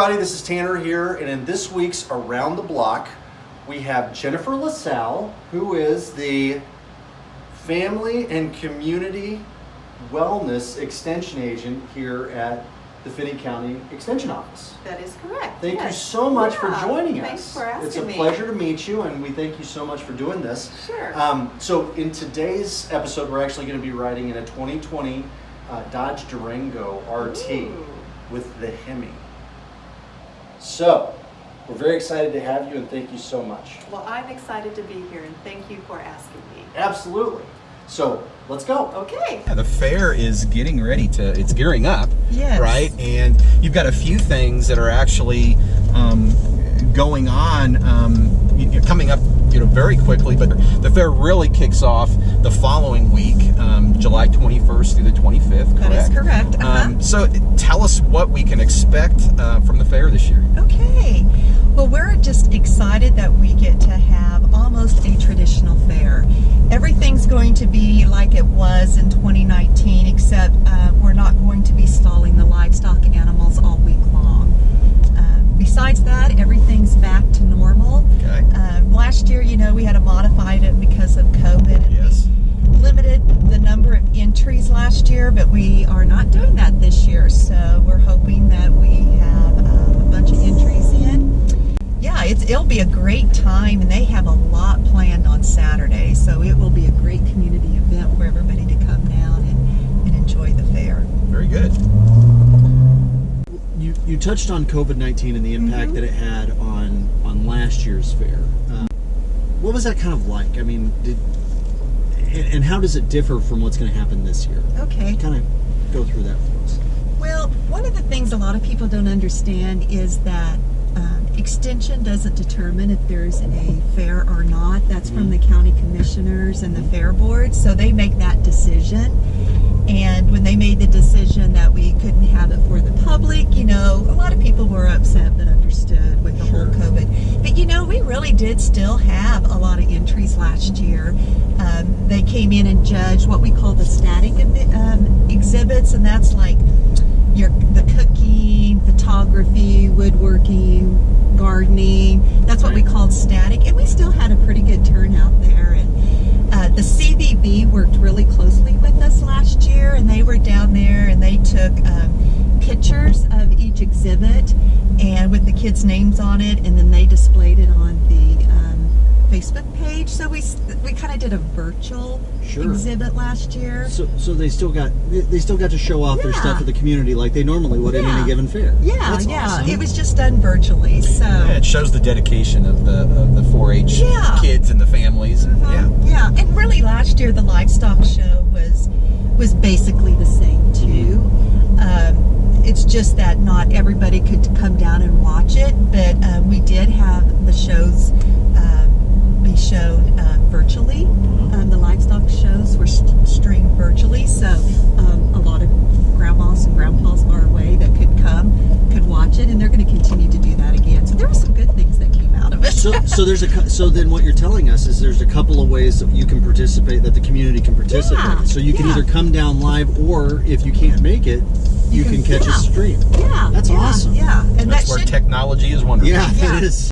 everybody, this is Tanner here, and in this week's Around the Block, we have Jennifer LaSalle, who is the Family and Community Wellness Extension Agent here at the Finney County Extension Office. That is correct. Thank you so much for joining us. Thanks for asking me. It's a pleasure to meet you, and we thank you so much for doing this. Sure. So in today's episode, we're actually going to be riding in a 2020 Dodge Durango RT. Ooh. With the Hemi. So, we're very excited to have you, and thank you so much. Well, I'm excited to be here, and thank you for asking me. Absolutely. So, let's go. Okay. Yeah, the fair is getting ready it's gearing up. Yes. Right? And you've got a few things that are actually going on, coming up, very quickly, but the fair really kicks off the following week, July 21st through the 25th, correct? That is correct. So tell us what we can expect from the fair this year. Okay. Well, we're just excited that we get to have almost a traditional fair. Everything's going to be like it was in 2019, except we're not going to be stalling the livestock animals all week long. Besides that, everything's back to normal. Okay. Last year, we had to modify it because of COVID. Yes. We limited the number of entries last year, but we are not doing that this year. So we're hoping that we have a bunch of entries in. Yeah, it'll be a great time, and they have a lot planned on Saturday. So it will be a great community event for everybody to come down and enjoy the fair. Very good. You touched on COVID-19 and the impact that it had on last year's fair. What was that kind of like? I mean, and how does it differ from what's going to happen this year? Okay. Kind of go through that for us. Well, one of the things a lot of people don't understand is that Extension doesn't determine if there's a fair or not. That's from the county commissioners and the fair board, so they make that decision. And when they made the decision that we couldn't have it for the public, a lot of people were upset but understood with the whole COVID. But we really did still have a lot of entries last year. They came in and judged what we call the static exhibits, and that's like the cooking, photography, woodworking, gardening. That's what we called static, and we still had a pretty good turnout there. And the CVB worked really closely with us last year, and they were down there and they took pictures of each exhibit and with the kids' names on it, and then they displayed it on the Facebook page. So we kind of did a virtual exhibit last year. So they still got to show off their stuff to the community like they normally would at any given fair. Yeah, that's awesome. It was just done virtually. So it shows the dedication of the 4-H kids and the families. Yeah, and really last year the livestock show was basically the same too. It's just that not everybody could come down and watch it, but we did have the shows be shown virtually. The livestock shows were streamed virtually, so a lot of grandmas and grandpas far away that could watch it, and they're going to continue to do that again. So there were some good things that came out of it. So then what you're telling us is there's a couple of ways that you can participate, that the community can participate. Yeah, so you can either come down live, or if you can't make it, you can catch a stream. Yeah, that's awesome. Yeah, and that's where technology is wonderful. Yeah, it is.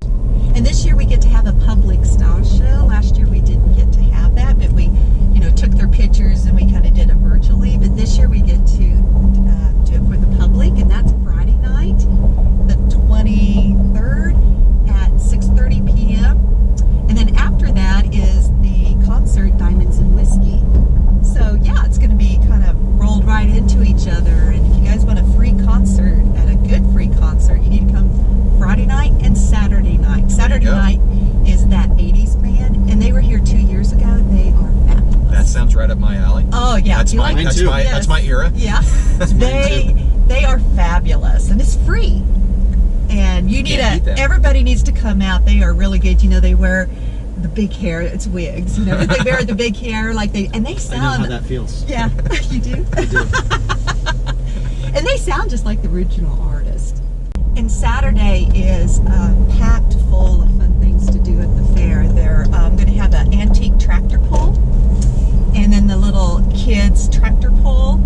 And this year we get to have a public style show. Last year we didn't get to have that, but we, took their pictures and we kind of did it virtually. But this year we get to do it for the public, and that's Friday night, the 23rd at 6:30 p.m. And then after that is the concert, Diamonds and Whiskey. So yeah, it's going to be kind of rolled right into each other. And if you guys want a free concert, at a good free concert, you need to come Friday night and Saturday night. Saturday night is that 80s band, and they were here 2 years ago. They are fabulous. That sounds right up my alley. Oh yeah, that's my era. Yeah, they are fabulous, and it's free. And you need everybody needs to come out. They are really good. They wear the big hair. It's wigs. But they wear the big hair and they sound. I know how that feels. Yeah, you do. I do. And they sound just like the original artist. And Saturday is packed full of fun things to do at the fair. They're going to have an antique tractor pull, and then the little kids tractor pull.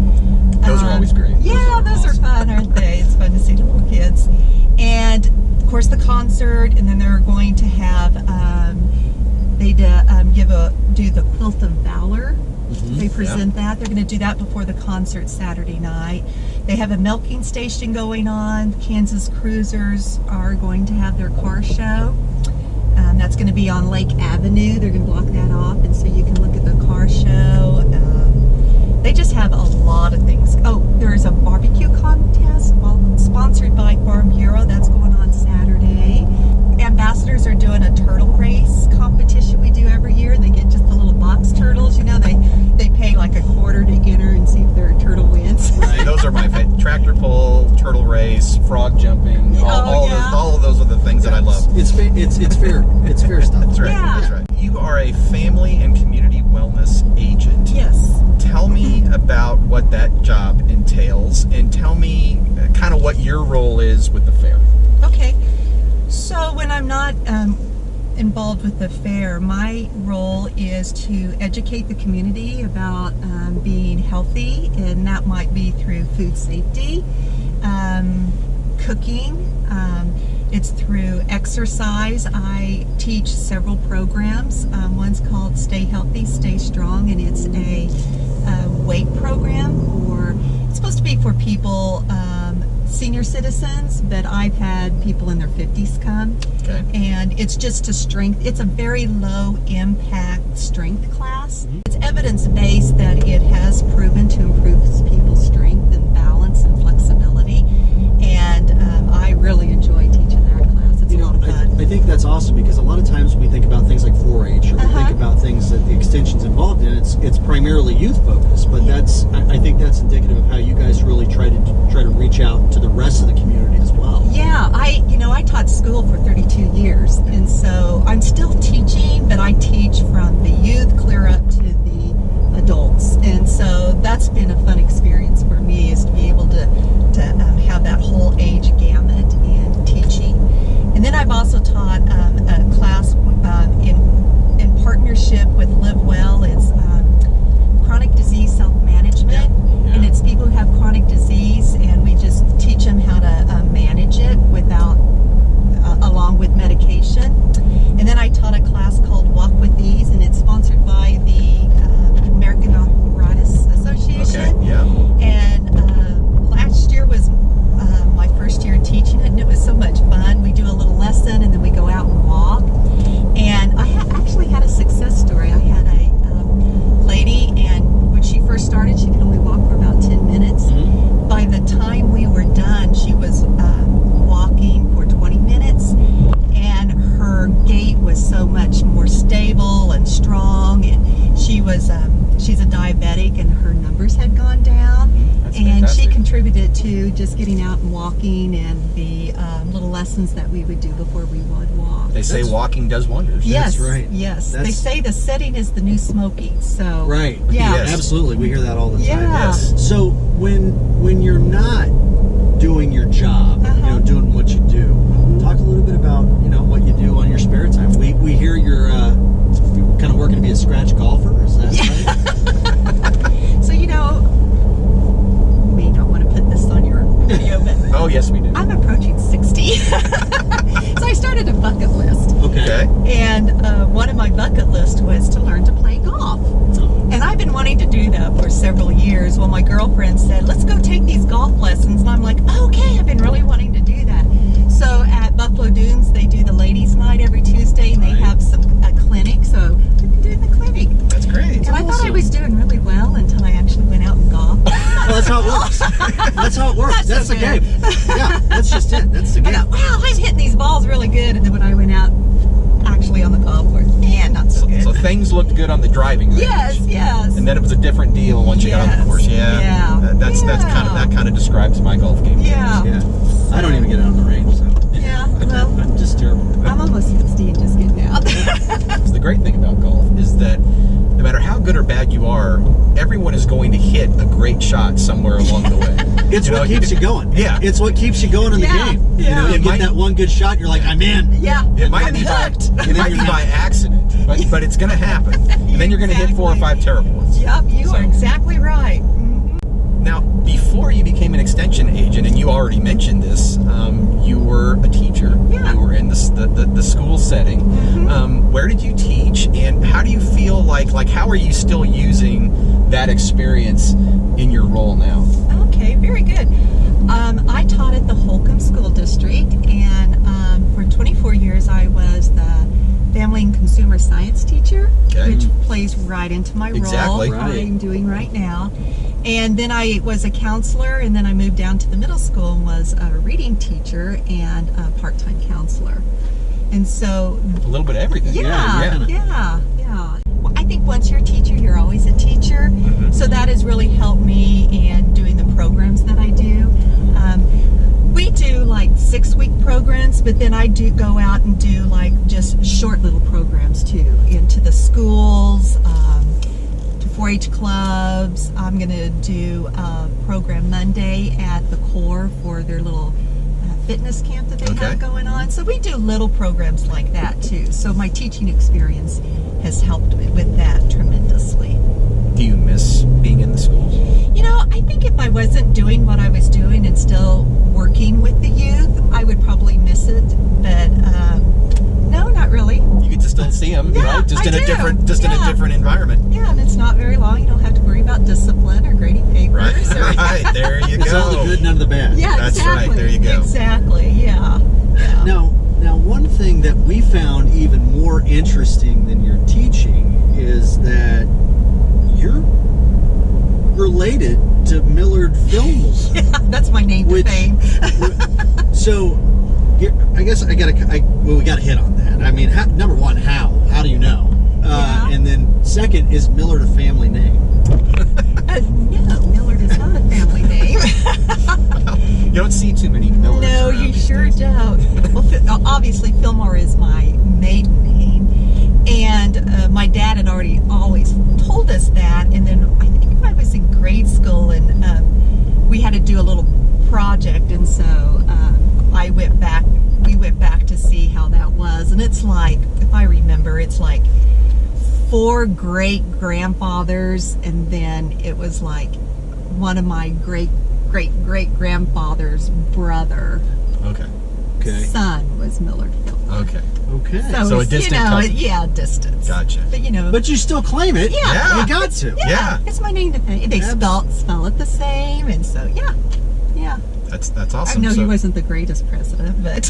Those are always great. Yeah, those are fun, aren't they? It's fun to see the little kids. And course, the concert, and then they're going to have do the Quilt of Valor. They present that. They're going to do that before the concert Saturday night. They have a milking station going on. Kansas Cruisers are going to have their car show. That's going to be on Lake Avenue. They're going to block that off, and so you can look at the car show. They just have a lot of things. Oh, there's a barbecue contest sponsored by Farm Bureau. That's going on Saturday. Ambassadors are doing a turtle race competition we do every year. They get just the little box turtles. You know, they pay like a quarter to enter and see if their turtle wins. Right. Those are my favorite. Tractor pull, turtle race, frog jumping. All of those are the things that I love. It's fair. It's fair stuff. That's right. Yeah. That's right. You are a family and community wellness agent. Yes. Tell me about what that job entails, and tell me kind of what your role is with the fair. Okay. So when I'm not involved with the fair, my role is to educate the community about being healthy, and that might be through food safety, cooking. It's through exercise. I teach several programs. One's called Stay Healthy, Stay Strong, and it's a weight program it's supposed to be for people, senior citizens, but I've had people in their 50s come. Okay. And it's just to strength. It's a very low impact strength class. It's evidence-based that it has proven to improve people's strength and balance and flexibility. And I really enjoy teaching that class. It's a lot of fun. I think that's awesome, because a lot of times we think about things like 4-H, or we think about things that the extension's involved in. It's primarily youth focused, but I think that's indicative of how you guys really try to reach out to the rest of the community as well. Yeah, I taught school for 32 years, and so I'm still teaching, but I teach from the youth clear up to the adults, and so that's been a fun experience for me, is to be able to have that whole age gamut in teaching. And then I've also taught a class in partnership with Live Well. It's chronic disease self-management, and it's people who have chronic disease, and we just teach them how to manage it along with medication. And then I taught a class called Walk with Ease, and it's sponsored by the American Arthritis Association. Okay. Yeah. And last year was my first year teaching it, and it was so much fun. We do a little lesson, and then we go out and walk. And I actually had a success story. I had a lady, and when she first started, she could only walk for about 10 minutes. By the time we were done, she was walking for 20 minutes, and her gait was so much more stable and strong, and she's a diabetic, and her numbers had gone down. That's and fantastic. she contributed to just getting out and walking, and the little lessons that we would do before we would walk. They say walking does wonders. Yes, That's right. yes. They That's- say the setting is the new smoking. So Right. Yeah. Yes. Absolutely. We hear that all the time. Yeah. Yes. So when you're not doing your job, doing what you do, talk a little bit about what you do on your spare time. We hear you're kind of working to be a scratch golfer. Is that right? So we don't want to put this on your video, but Oh, yes, we do. I'm approaching 60. So I started a bucket list. Okay. And one of my bucket list was to learn to play golf. And I've been wanting to do that for several years. Well, my girlfriend said, let's go take these golf lessons. And I'm like, okay, I've been really wanting to do that. So at Buffalo Dunes, they do the ladies' night every Tuesday, and they have a clinic. So I've been doing the clinic. That's great. And I thought I was doing really well until I actually went out and golfed. Well, that's how it works. That's how it works. That's the game. Yeah, that's just it. That's the I game. thought, wow, I'm hitting these balls really good. And then when I went out actually on the golf course, not so good. So things looked good on the driving range. Yes. And then it was a different deal once you got on the course. Yeah. That kind of describes my golf game. Yeah. Yeah. I don't even get out on the range, so Yeah, well, I'm just terrible. I'm almost 60 and just getting out. The great thing about golf is that no matter how good or bad you are, everyone is going to hit a great shot somewhere along the way. It's what keeps you going. Yeah. It's what keeps you going in the Yeah, game. yeah. You It get might- that one good shot, you're like, I'm in. Yeah, It might I'm be hooked. by accident, but it's going to happen. And then you're going to hit 4 or 5 terrible ones. Yep, you are exactly right. Mhm. Now, before you became an extension agent, and you already mentioned this, you were a teacher. Yeah. You were in the school setting. Where did you teach, and how do you feel like how are you still using that experience in your role now? Okay, very good. I taught at the Holcomb School District, and for 24 years I was the Family and Consumer Science teacher, Okay. which plays right into my Exactly. role Right. I'm doing right now. And then I was a counselor, and then I moved down to the middle school and was a reading teacher and a part-time counselor. And so, A little bit of everything. yeah. Well, I think once you're a teacher, you're always a teacher. So that has really helped me in doing the programs that I do. We do like 6-week programs, but then I do go out and do like just short little programs too, into the schools, to 4-H clubs. I'm going to do a program Monday at the Corps for their little fitness camp that they Okay. have going on. So we do little programs like that too. So my teaching experience has helped me with that tremendously. Do you miss being in the schools? You know, I think if I wasn't doing what I was doing and still working with the youth, I would probably miss it. But no, not really. You get to still see them, Yeah, right? Just I in a do. different, in Yeah. a different environment. Yeah, and it's not very long. You don't have to worry about discipline or grading papers. Right, Or, right. There you It's all the go. good, none of the bad. Yeah, That's exactly. right. There you go. Exactly. Yeah. Now, one thing that we found even more interesting than your teaching is that you're related to Millard Fillmore. That's my name to Which- fame. So, I guess we got to hit on that. I mean, number one, how do you know? Yeah. And then second, is Millard a family name? No, Millard is not a family name. You don't see too many Millards No, around you these sure days. don't. Well, obviously, Fillmore is my maiden name, and my dad had always told us that. And then I think I was in grade school, and we had to do a little project, and so we went back to see how that was, and it's like, if I remember, it's like 4 great grandfathers, and then it was like one of my great grandfather's brother Okay. son was Millard Fillmore. Okay. Okay. So a it's, distant cousin. yeah, distance. Gotcha. But you know, But you still claim it. Yeah. You got to. Yeah. it's my name to fame. They spell it the same, and so yeah. That's I awesome. know So- he wasn't the greatest president, but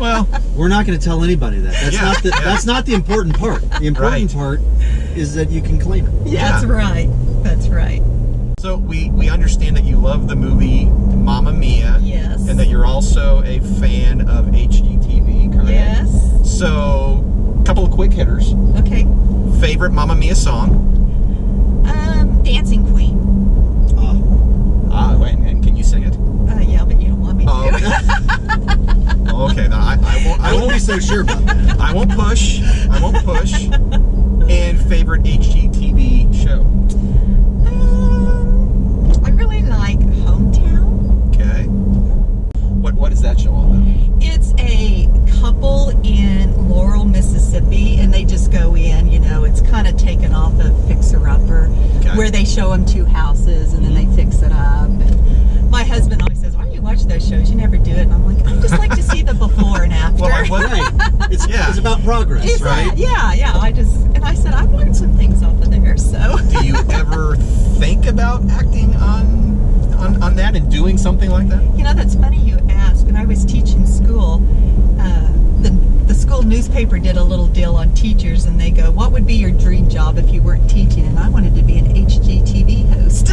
Well, We're not going to tell anybody that. That's Yeah, not the. yeah. That's not the important part. The important Right. part is that you can claim it. Yeah. that's right. That's right. so we understand that you love the movie Mamma Mia. Yes. And that you're also a fan of HGTV, correct? Yes. So, a couple of quick hitters. Okay. Favorite Mamma Mia song? Dancing Queen. And can you sing it? Yeah, but you don't want me to. Oh, okay. Okay, now I wouldn't be so sure about that. I won't push. And favorite HGTV show? I really like Hometown. Okay. What is that show all about? It's a couple in Laurel, Mississippi, and they just go in, it's kind of taken off of Fixer Upper, Okay. where they show them 2 houses and then they fix it up. And my husband always says, "Why do you watch those shows? You never do it." And I'm like, I just like to see the before and after. Well, Right. It's about progress, Is right? that- yeah. I said, I've learned some things off of there, so. Do you ever think about acting on that and doing something like that? That's funny you ask. When I was teaching school, the school newspaper did a little deal on teachers, and they go, "What would be your dream job if you weren't teaching?" And I wanted to be an HGTV host.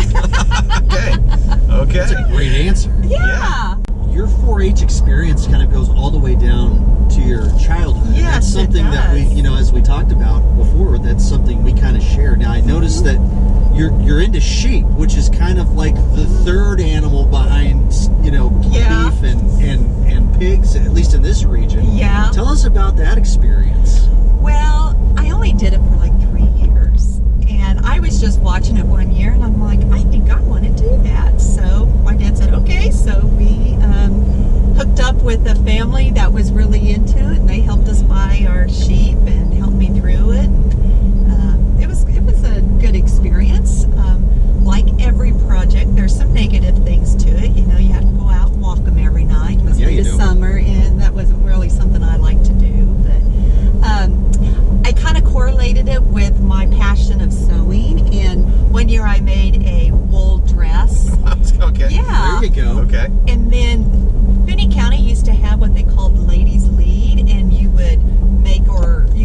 Okay. That's a great answer. Yeah. Your 4-H experience kind of goes all the way down to your childhood. Yes, That's something it that we, does. as we talked about before, that's something we kind of share. Now, I noticed that you're into sheep, which is kind of like the third animal behind, Yeah. beef and pigs, at least in this region. Yeah. Tell us about that experience. Well, I only did it for like 3 years, and I was just watching it one year, and I'm like, I think I want to do that. So my dad said, okay. So we hooked up with a family that was really into it, and they helped us buy our sheep and helped me through it. It was a good experience. Like every project, there's year I made a wool dress. Okay. Yeah. There you go. Okay. And then Finney County used to have what they called ladies lead, and you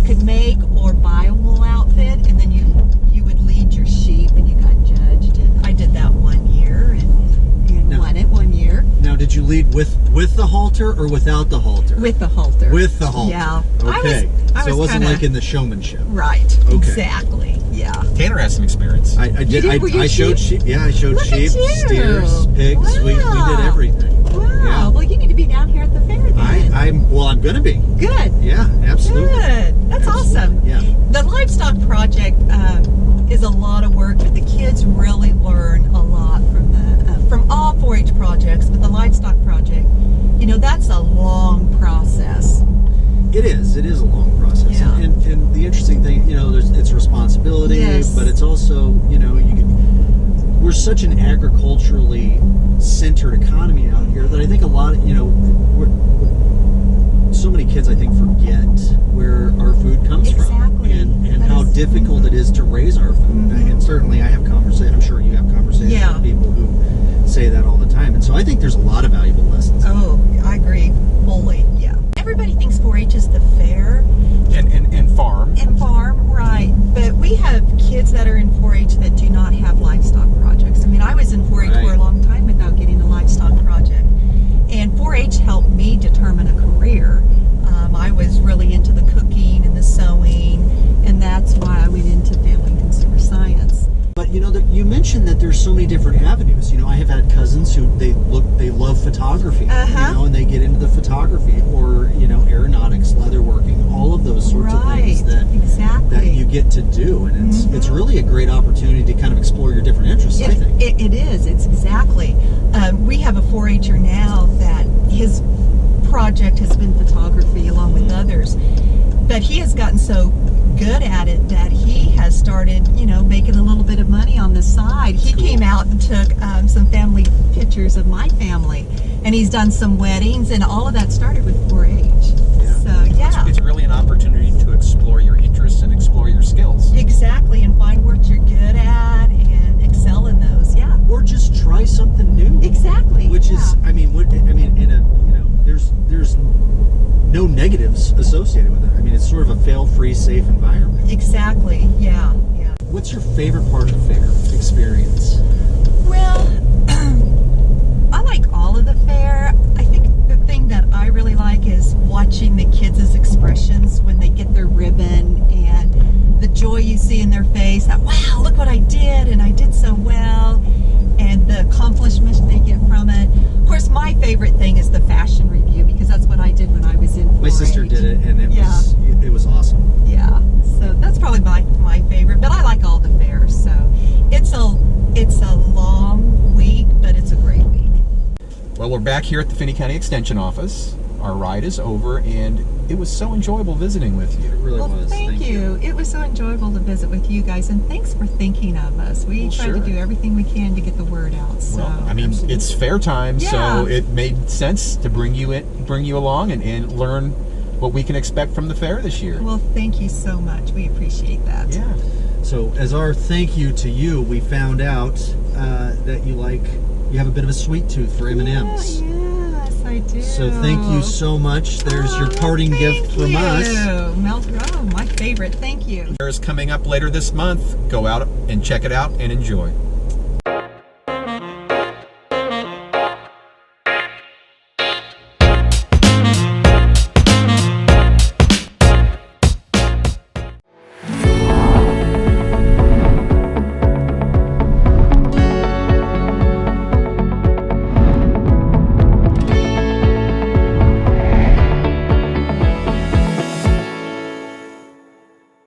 could make or buy a wool outfit, and then you would lead your sheep, and you got judged. And I did that 1 year and No. won it 1 year Now, did you lead with the halter or without the halter? with the halter. With the halter. Yeah. Okay. I So it was wasn't kinda- like in the showmanship. Right. Okay. Exactly. Yeah. Tanner has some experience. I did. did- were you I showed sheep? sheep. Yeah, I showed Look at sheep, you. steers, pigs. We did Wow. everything. Wow. Yeah. Well, you need to be down here at the fair then. I'm gonna be. Good. Yeah, absolutely. Good. That's awesome. Yeah. The livestock project is a lot of work, but the kids really learn a lot from all 4-H projects. But the livestock project, that's a long process. It is. It is a long process. Yeah. And the interesting thing, it's responsibility, Yes. but it's also, we're such an agriculturally centered economy out here that I think a lot of, so many kids, I think, forget where our food comes Exactly. from and That how is- difficult it is to raise our food. And certainly I have conversations, I'm sure you have conversations Yeah. with people who say that all the time. And so I think there's a lot of valuable lessons. Oh, I agree fully. Yeah. Everybody thinks 4-H is the fair And farm. and farm, right? But we have kids that are in 4-H that do not have livestock projects. I mean, I was in 4-H for a Right. long time without getting a livestock project, and 4-H helped me determine a career. I was really into the cooking and the sewing, and that's why I went into family and consumer science. But you mentioned that there's so many different avenues. I have had cousins who they love photography, Uh-huh. and they get into the photography or aeronautics, leatherworking, all of those sorts of things that exactly. you get to do, and it's really a great opportunity to kind of explore your different interests. I think. It is. It's exactly. We have a 4-H'er now that his project has been photography along with others, but he has gotten so good at it that he has started, making a little bit of money on the side. He came out and took some family pictures of my family, and he's done some weddings, and all of that started with 4-H. Yeah. So yeah. It's really an opportunity to explore your interests and explore your skills. Exactly, and find what you're good at and excel in those. Yeah. Or just try something new. Exactly. Which yeah. is, there's no negatives associated with it. I mean, it's sort of a fail-free, safe environment. Exactly. Yeah. Yeah. What's your favorite part of the fair experience? Well, I like all of the fair. I think the thing that I really like is watching the kids' expressions when they get their ribbon and the joy you see in their face that, wow, look what I did, and I did so well, and the accomplishment they get from it. Of course, my favorite thing is the fashion review, because that's what I did when I was in 4-H. My sister did it, and Yeah. it was awesome. Yeah, so that's probably my favorite, but I like all the fairs, so it's a long week, but it's a great week. Well, we're back here at the Finney County Extension Office. Our ride is over, and it was so enjoyable visiting with you. It really Well, was. thank you. It was so enjoyable to visit with you guys, and thanks for thinking of us. We Well, try sure. to do everything we can to get the word out. So Well, I mean, absolutely. it's fair time, so Yeah. it made sense to bring you along and learn what we can expect from the fair this year. Well, thank you so much. We appreciate that. Yeah. So, as our thank you to you, we found out that you have a bit of a sweet tooth for M&Ms. Yes, I do. So, thank you so much. There's your parting gift from us. Oh, my favorite. Thank you. Fair is coming up later this month. Go out and check it out and enjoy.